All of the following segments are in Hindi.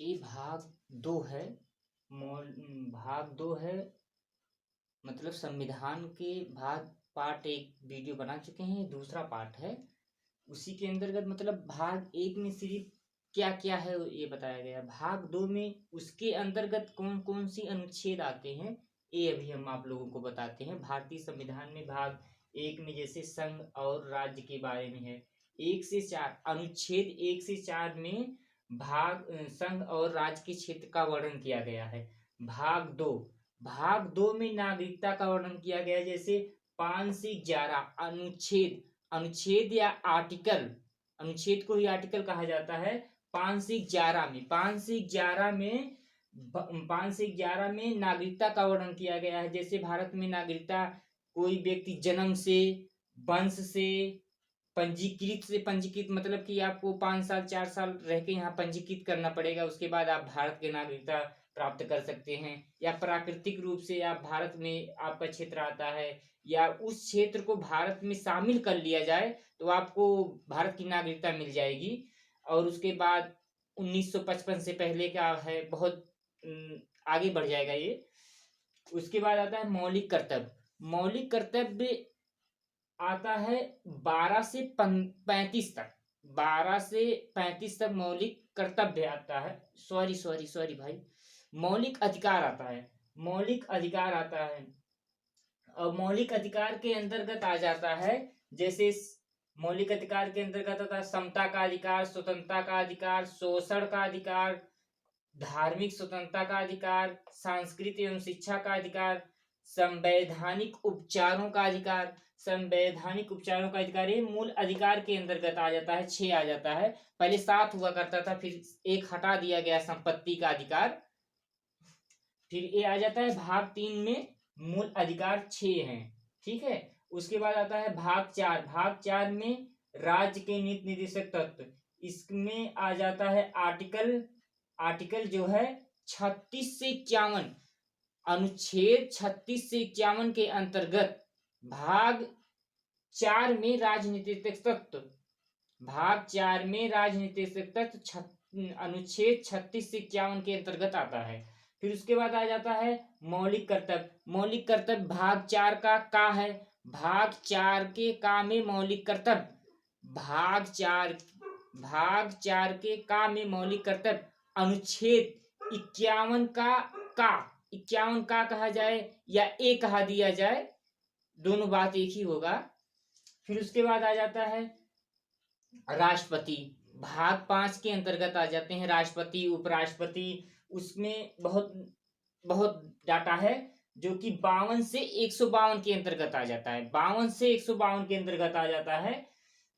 ये भाग दो है। भाग दो है। मतलब संविधान के भाग पार्ट एक वीडियो बना चुके हैं, ये दूसरा पार्ट है। उसी के अंतर्गत मतलब भाग एक में सिर्फ क्या क्या है ये बताया गया है। भाग दो में उसके अंतर्गत कौन कौन सी अनुच्छेद आते हैं ये अभी हम आप लोगों को बताते हैं। भारतीय संविधान में भाग एक में जैसे संघ और राज्य के बारे में है। 1 से 4 अनुच्छेद 1 से 4 में संघ और राज्य के क्षेत्र का वर्णन किया गया है। भाग दो में नागरिकता का वर्णन किया गया है। जैसे 5 से 11 अनुच्छेद, अनुच्छेद या आर्टिकल, अनुच्छेद को ही आर्टिकल कहा जाता है। 5 से 11 में नागरिकता का वर्णन किया गया है। जैसे भारत में नागरिकता कोई व्यक्ति जन्म से, वंश से, पंजीकृत मतलब कि आपको 5 साल 4 साल रह के यहाँ पंजीकृत करना पड़ेगा, उसके बाद आप भारत की नागरिकता प्राप्त कर सकते हैं। या प्राकृतिक रूप से आप भारत में आपका क्षेत्र आता है या उस क्षेत्र को भारत में शामिल कर लिया जाए तो आपको भारत की नागरिकता मिल जाएगी। और उसके बाद 1955 से पहले का है, बहुत आगे बढ़ जाएगा ये। उसके बाद आता है मौलिक कर्तव्य। मौलिक कर्तव्य आता है 12 से 35 तक। 12 से 35 तक मौलिक कर्तव्य आता है। सॉरी भाई, मौलिक अधिकार आता है। मौलिक अधिकार आता है और मौलिक अधिकार के अंतर्गत आ जाता है। जैसे मौलिक अधिकार के अंतर्गत आता है समता का अधिकार, स्वतंत्रता का अधिकार, शोषण का अधिकार, धार्मिक स्वतंत्रता का अधिकार, सांस्कृतिक एवं शिक्षा का अधिकार, संवैधानिक उपचारों का अधिकार। संवैधानिक उपचारों का अधिकार ये मूल अधिकार के अंतर्गत आ जाता है। 6 आ जाता है। पहले 7 हुआ करता था, फिर एक हटा दिया गया, संपत्ति का अधिकार। फिर ये आ जाता है भाग 3 में मूल अधिकार 6 हैं। ठीक है। उसके बाद आता है भाग 4। भाग 4 में राज्य के नीति निर्देशक तत्व। इसमें आ जाता है आर्टिकल जो है 36 से 51, अनुच्छेद 36 से 51 के अंतर्गत भाग 4 में राजनीतिक तत्व। भाग 4 में राजनीतिक तत्व अनुच्छेद 36 से 51 के अंतर्गत आता है। फिर उसके बाद आ जाता है मौलिक कर्तव्य। मौलिक कर्तव्य भाग 4 का है। भाग 4 के का में मौलिक कर्तव्य, भाग 4 के का में मौलिक कर्तव्य अनुच्छेद 51 का 51 का कहा जाए या ए कहा दिया जाए, दोनों बात एक ही होगा। फिर उसके बाद आ जाता है राष्ट्रपति। भाग 5 के अंतर्गत आ जाते हैं राष्ट्रपति, उपराष्ट्रपति। उसमें बहुत बहुत डाटा है जो कि 52 से 152 के अंतर्गत आ जाता है। 52 से 152 के अंतर्गत आ जाता है।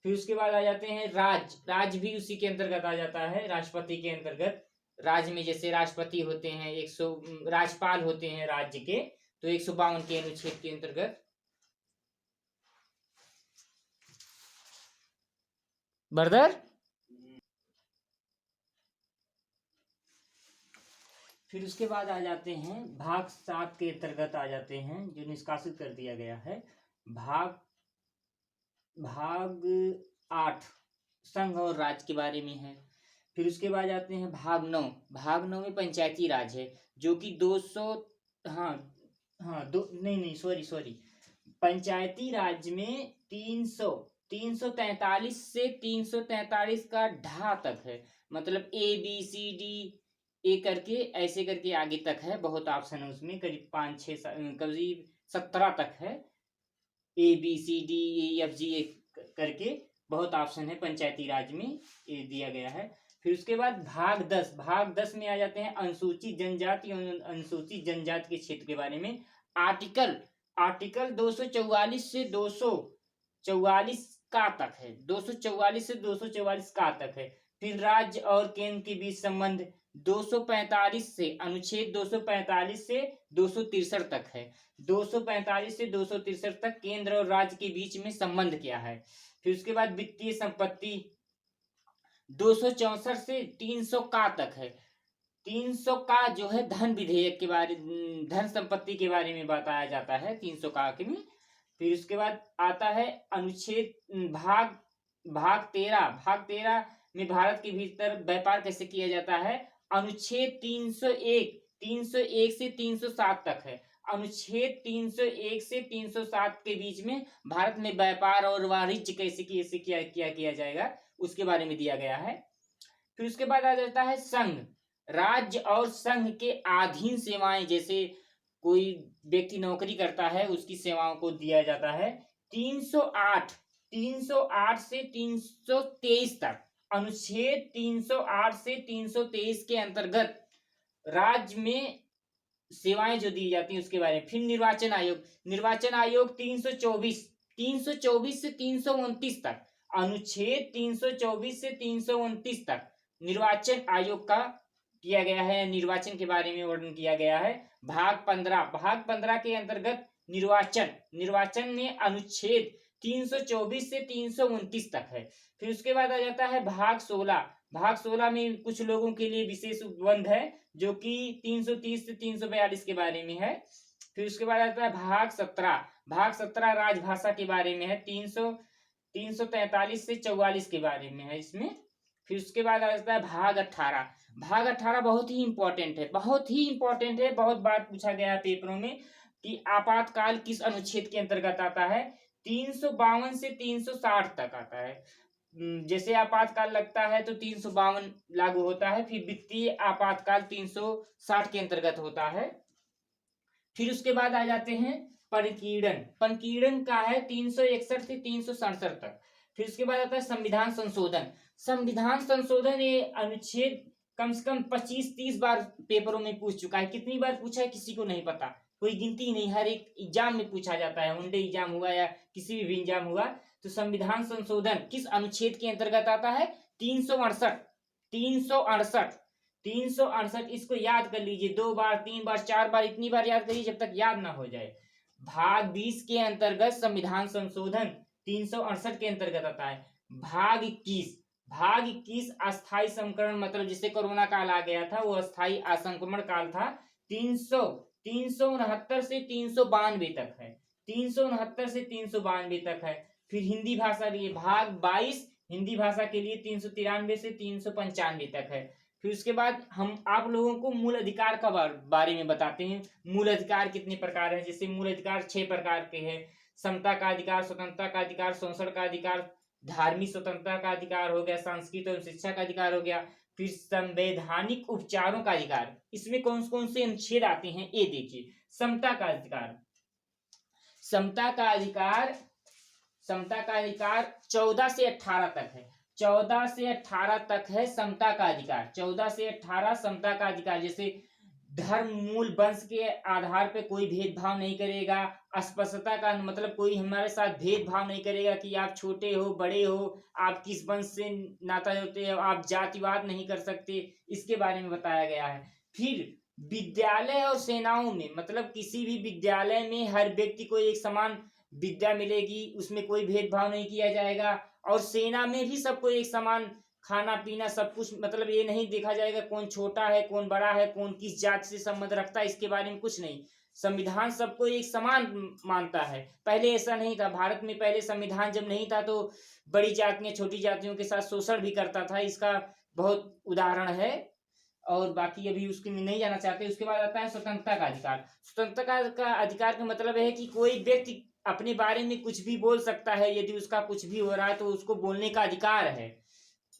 फिर उसके बाद आ जाते हैं राज्य भी उसी के अंतर्गत आ जाता है, राष्ट्रपति के अंतर्गत। राज्य में जैसे राष्ट्रपति होते हैं, 100 राज्यपाल होते हैं राज्य के, तो 152 के अनुच्छेद के अंतर्गत। बरदर, फिर उसके बाद आ जाते हैं भाग 7 के अंतर्गत आ जाते हैं जो निष्कासित कर दिया गया है। भाग 8 संघ और राज्य के बारे में है। फिर उसके बाद आते हैं भाग 9। भाग 9 में पंचायती राज है जो कि 200, हाँ हाँ, नहीं सॉरी, पंचायती राज में 343 से 343 का ढा तक है। मतलब ABCD ए करके ऐसे करके आगे तक है, बहुत ऑप्शन है उसमें, करीब 5-6 करीब 17 तक है। ABCDEFG करके बहुत ऑप्शन है पंचायती राज में, ये दिया गया है। फिर उसके बाद भाग 10 में आ जाते हैं अनुसूचित जनजाति और अनुसूचित जनजाति के क्षेत्र के बारे में। आर्टिकल 244 से 244 का तक है, 244 से 244 का तक है। फिर राज्य और केंद्र के बीच संबंध 245 से, अनुच्छेद 245 से 263 तक है। 245 से 263 तक केंद्र और राज्य के बीच में संबंध क्या है। फिर उसके बाद वित्तीय संपत्ति 264 से 300 का तक है। 300 का जो है धन विधेयक के बारे, धन संपत्ति के बारे में बताया जाता है 300 का में। फिर उसके बाद आता है अनुच्छेद भाग 13 में भारत के भीतर व्यापार कैसे किया जाता है अनुच्छेद 301 से 307 तक है। अनुच्छेद 301 से 307 के बीच में भारत में व्यापार और वाणिज्य कैसे किया जाएगा उसके बारे में दिया गया है। फिर उसके बाद आ जाता है संघ। राज्य और संघ के अधीन सेवाएं, जैसे कोई व्यक्ति नौकरी करता है उसकी सेवाओं को दिया जाता है। 308 से 323 तक, अनुच्छेद 308 से 323 के अंतर्गत राज्य में सेवाएं जो दी जाती हैं उसके बारे में। फिर निर्वाचन आयोग 324 से 329 तक, अनुच्छेद 324 से 329 तक निर्वाचन आयोग का किया गया है, निर्वाचन के बारे में वर्णन किया गया है। भाग 15 के अंतर्गत निर्वाचन में अनुच्छेद 324 से 329 तक है। फिर उसके बाद आ जाता है भाग 16 में कुछ लोगों के लिए विशेष उपबंध है जो कि 330 से 342 के बारे में है। फिर उसके बाद आता है भाग 17 राजभाषा के बारे में है, 343 से 44 के बारे में है इसमें। फिर उसके बाद आ जाता है भाग 18 बहुत ही इंपॉर्टेंट है, बहुत बार पूछा गया है पेपरों में कि आपातकाल किस अनुच्छेद के अंतर्गत आता है। 352 से 360 तक आता है। जैसे आपातकाल लगता है तो 352 लागू होता है, फिर वित्तीय आपातकाल 360 के अंतर्गत होता है। फिर उसके बाद आ जाते हैं पंकीड़न का है 361 से 367 तक। फिर उसके बाद आता है संविधान संशोधन ये अनुच्छेद कम से कम 25-30 बार पेपरों में पूछ चुका है। कितनी बार पूछा है किसी को नहीं पता, कोई गिनती नहीं, हर एक एग्जाम में पूछा जाता है, वनडे एग्जाम हुआ या किसी भी एग्जाम हुआ। तो संविधान संशोधन किस अनुच्छेद के अंतर्गत आता है? 368। इसको याद कर लीजिए, 2 बार 3 बार 4 बार, इतनी बार याद करिए जब तक याद ना हो जाए। भाग 20 के अंतर्गत संविधान संशोधन 368 के अंतर्गत आता है। भाग 21 अस्थायी संक्रमण, मतलब जिसे कोरोना काल आ गया था वो अस्थायी असंक्रमण काल था। 369 से 392 तक है, 369 से 392 तक है। फिर हिंदी भाषा लिए भाग 22 हिंदी भाषा के लिए 393 से 395 तक है। फिर उसके बाद हम आप लोगों को मूल अधिकार का बारे में बताते हैं। मूल अधिकार कितने प्रकार है? जैसे मूल अधिकार 6 प्रकार के हैं। समता का अधिकार, स्वतंत्रता का अधिकार, शोषण का अधिकार, धार्मिक स्वतंत्रता का अधिकार हो गया, सांस्कृतिक और शिक्षा का अधिकार हो गया, फिर संवैधानिक उपचारों का अधिकार। इसमें कौन कौन से अनुच्छेद आते हैं ये देखिए। समता का अधिकार 14 से 18 तक है, 14 से 18 तक है समता का अधिकार। 14 से 18 समता का अधिकार, जैसे धर्म, मूल, वंश के आधार पे कोई भेदभाव नहीं करेगा। अस्पृश्यता का मतलब कोई हमारे साथ भेदभाव नहीं करेगा कि आप छोटे हो बड़े हो, आप किस वंश से नाता जोड़ते हो, आप जातिवाद नहीं कर सकते, इसके बारे में बताया गया है। फिर विद्यालय और सेनाओं में, मतलब किसी भी विद्यालय में हर व्यक्ति को एक समान विद्या मिलेगी, उसमें कोई भेदभाव नहीं किया जाएगा। और सेना में भी सबको एक समान खाना पीना सब कुछ, मतलब ये नहीं देखा जाएगा कौन छोटा है कौन बड़ा है, कौन किस जाति से संबंध रखता है, इसके बारे में कुछ नहीं। संविधान सबको एक समान मानता है। पहले ऐसा नहीं था भारत में, पहले संविधान जब नहीं था तो बड़ी जातियां छोटी जातियों के साथ शोषण भी करता था, इसका बहुत उदाहरण है। और बाकी अभी उसके में नहीं जाना चाहते। उसके बाद आता है स्वतंत्रता का अधिकार। स्वतंत्रता का अधिकार का मतलब है कि कोई व्यक्ति अपने बारे में कुछ भी बोल सकता है, यदि उसका कुछ भी हो रहा है तो उसको बोलने का अधिकार है,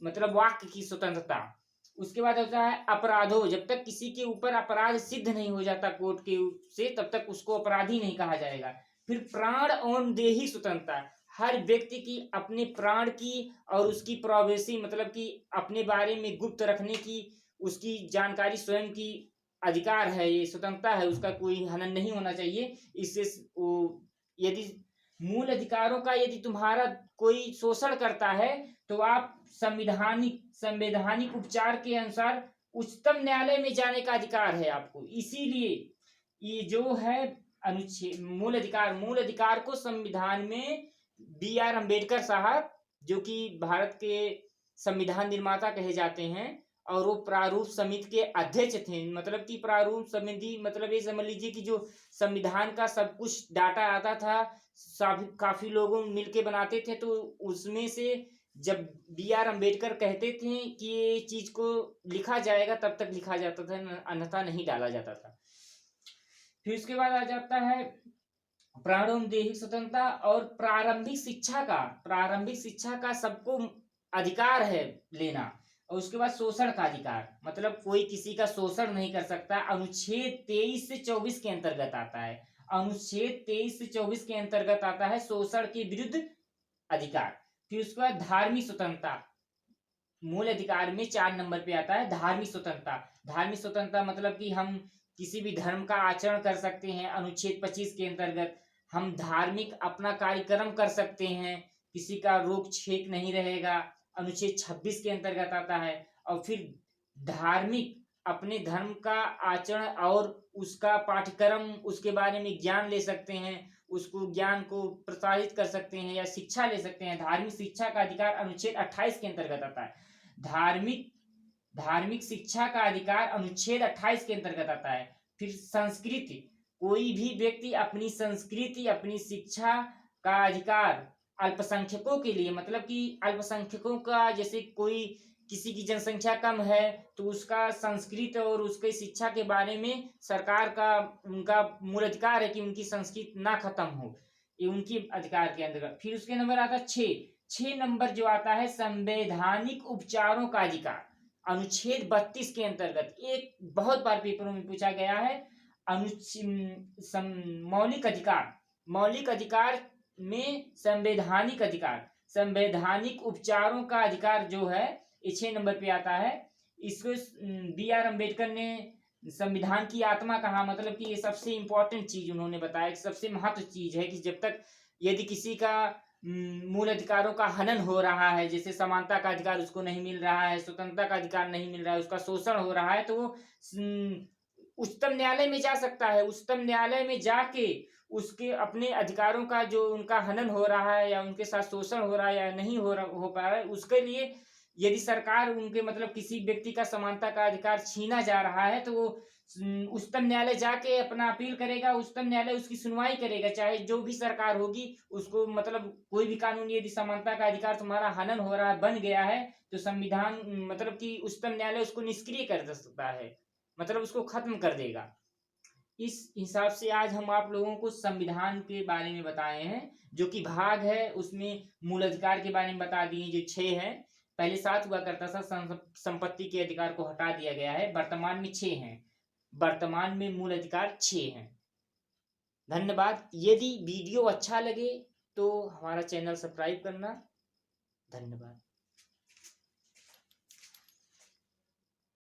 मतलब वाक्य की स्वतंत्रता। उसके बाद होता है अपराधो, जब तक किसी के ऊपर अपराध सिद्ध नहीं हो जाता कोर्ट के से, तब तक उसको अपराधी नहीं कहा जाएगा। फिर प्राण और देही स्वतंत्रता, हर व्यक्ति की अपने प्राण की और उसकी प्राइवेसी, मतलब कि अपने बारे में गुप्त रखने की उसकी जानकारी स्वयं की अधिकार है, ये स्वतंत्रता है, उसका कोई हनन नहीं होना चाहिए। इससे यदि मूल अधिकारों का यदि तुम्हारा कोई शोषण करता है तो आप संवैधानिक उपचार के अनुसार उच्चतम न्यायालय में जाने का अधिकार है आपको। इसीलिए ये जो है अनुच्छेद मूल अधिकार को संविधान में B.R. अम्बेडकर साहब, जो कि भारत के संविधान निर्माता कहे जाते हैं, और वो प्रारूप समिति के अध्यक्ष थे। मतलब कि प्रारूप समिति मतलब ये समझ लीजिए कि जो संविधान का सब कुछ डाटा आता था काफी लोगों मिलके बनाते थे, तो उसमें से जब बी आर अम्बेडकर कहते थे कि ये चीज को लिखा जाएगा तब तक लिखा जाता था, अन्यथा नहीं डाला जाता था। फिर उसके बाद आ जाता है प्रारंभिक स्वतंत्रता और प्रारंभिक शिक्षा का सबको अधिकार है लेना। और उसके बाद शोषण का अधिकार, मतलब कोई किसी का शोषण नहीं कर सकता, अनुच्छेद 23 से 24 के अंतर्गत आता है। अनुच्छेद 23 से 24 के अंतर्गत आता है शोषण के विरुद्ध अधिकार। फिर उसके बाद धार्मिक स्वतंत्रता, मूल अधिकार में 4 नंबर पे आता है धार्मिक स्वतंत्रता। धार्मिक स्वतंत्रता मतलब कि हम किसी भी धर्म का आचरण कर सकते हैं, अनुच्छेद 25 के अंतर्गत हम धार्मिक अपना कार्यक्रम कर सकते हैं, किसी का रोक छेक नहीं रहेगा, अनुच्छेद 26 के अंतर्गत आता है। और फिर धार्मिक अपने धर्म का आचरण और उसका पाठ्यक्रम, उसके बारे में ज्ञान ले सकते हैं, उसको ज्ञान को प्रसारित कर सकते हैं या शिक्षा ले सकते हैं। धार्मिक शिक्षा का अधिकार अनुच्छेद 28 के अंतर्गत आता है। धार्मिक शिक्षा का अधिकार अनुच्छेद 28 के अंतर्गत आता है। फिर संस्कृति, कोई भी व्यक्ति अपनी संस्कृति, अपनी शिक्षा का अधिकार अल्पसंख्यकों के लिए, मतलब कि अल्पसंख्यकों का, जैसे कोई किसी की जनसंख्या कम है तो उसका संस्कृत और उसके शिक्षा के बारे में सरकार का उनका मूल अधिकार है कि उनकी संस्कृत ना खत्म हो, ये उनकी अधिकार के अंतर्गत। फिर उसके नंबर आता है 6 नंबर जो आता है संवैधानिक उपचारों का अधिकार, अनुच्छेद 32 के अंतर्गत। एक बहुत बार पेपरों में पूछा गया है, मौलिक अधिकार में संवैधानिक अधिकार, संवैधानिक उपचारों का अधिकार जो है ये 6 नंबर पे आता है। इसको बी आर अम्बेडकर ने संविधान की आत्मा कहा, मतलब कि ये सबसे इंपॉर्टेंट चीज उन्होंने बताया कि सबसे महत्व चीज है कि जब तक यदि किसी का मूल अधिकारों का हनन हो रहा है, जैसे समानता का अधिकार उसको नहीं मिल रहा है, स्वतंत्रता का अधिकार नहीं मिल रहा है, उसका शोषण हो रहा है, तो वो उच्चतम न्यायालय में जा सकता है। उच्चतम न्यायालय में जाके उसके अपने अधिकारों का जो उनका हनन हो रहा है या उनके साथ शोषण हो रहा है या नहीं हो पा रहा है, उसके लिए यदि सरकार उनके मतलब किसी व्यक्ति का समानता का अधिकार छीना जा रहा है तो वो उच्चतम न्यायालय जाके अपना अपील करेगा, उच्चतम न्यायालय उसकी सुनवाई करेगा, चाहे जो भी सरकार होगी उसको, मतलब कोई भी कानून यदि समानता का अधिकार तुम्हारा हनन हो रहा है, बन गया है, तो संविधान मतलब कि उच्चतम न्यायालय उसको निष्क्रिय कर सकता है, मतलब उसको खत्म कर देगा। इस हिसाब से आज हम आप लोगों को संविधान के बारे में बताए हैं, जो कि भाग है उसमें मूल अधिकार के बारे में बता दिए जो 6 है। पहले 7 हुआ करता था, संपत्ति के अधिकार को हटा दिया गया है, वर्तमान में 6 हैं, वर्तमान में मूल अधिकार 6 हैं। धन्यवाद। यदि वीडियो अच्छा लगे तो हमारा चैनल सब्सक्राइब करना। धन्यवाद।